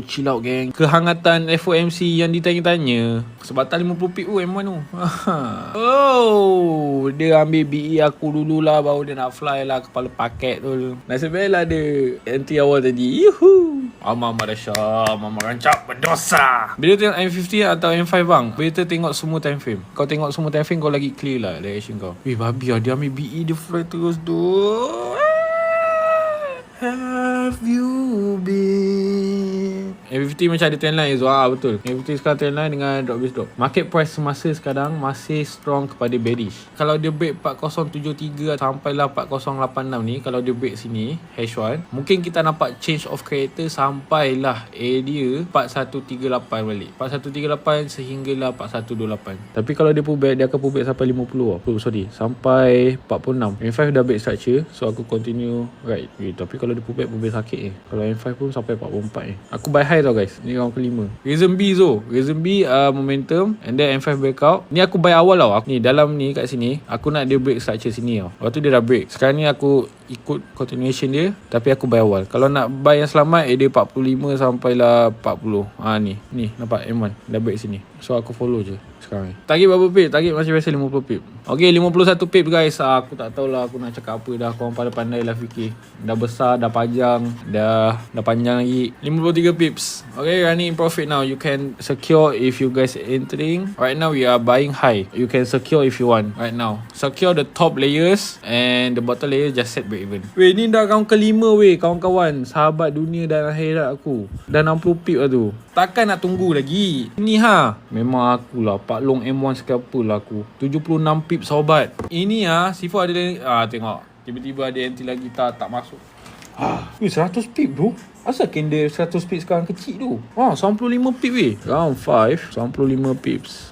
chill out gang. Kehangatan FOMC yang ditanya-tanya. Sebatan 50 pip tu M1 tu. Oh, dia ambil BE aku dululah, baru dia nak fly lah kepala paket tu. Nasib baiklah dia anti awal tadi. Yuhu. Mama Malaysia, Mama rancak berdosa. Bila tengok M50 atau M5 bang, better tengok semua time frame. Kau tengok semua time frame, kau lagi clear lah direction kau. Babi lah, dia ambil BE, dia fly terus tu. Have you been? M50 macam ada trendline Izzul. Betul. M50 sekarang trendline dengan drop base drop. Market price semasa sekarang masih strong kepada bearish. Kalau dia break 4073 sampailah 4086 ni, kalau dia break sini H1, mungkin kita nampak change of character sampailah area 4138 balik. 4138 sehinggalah 4128. Tapi kalau dia pullback, dia akan pullback sampai 50 sampai 46. M5 dah break structure, so aku continue right. Tapi kalau dia pullback sakit ni. Kalau M5 pun sampai 44 ni. Aku buy high tau guys. Ni round kelima. Reason B tu. Reason B momentum and then M5 breakout. Ni aku buy awal tau. Ni dalam ni kat sini, aku nak dia break structure sini tau. Lepas tu dia dah break. Sekarang ni aku ikut continuation dia, tapi aku buy awal. Kalau nak buy yang selamat, dia 45 sampailah 40. Ni nampak M1 dah break sini. So aku follow je sekarang ni. Target berapa pip? Target masih biasa 50 pip. Okay, 51 pip guys. Aku tak tahulah aku nak cakap apa dah. Korang pada pandai lah fikir. Dah besar, dah panjang, dah panjang lagi. 53 pips. Okay, running profit now. You can secure if you guys entering. Right now we are buying high. You can secure if you want right now. Secure the top layers and the bottom layer just set break even. Weh, ni dah round kelima weh kawan-kawan. Sahabat dunia dan akhirat aku. Dah 60 pip lah tu. Takkan nak tunggu lagi. Ni memang akulah Pak Long M1 scalper lah aku. 76 pip sobat. Ini Sifu ada tengok. Tiba-tiba ada anti lagi tak masuk. 100 pip bro. Asal candle 100 pip sekarang kecil tu? 95 pip weh. Round 5 95 pips.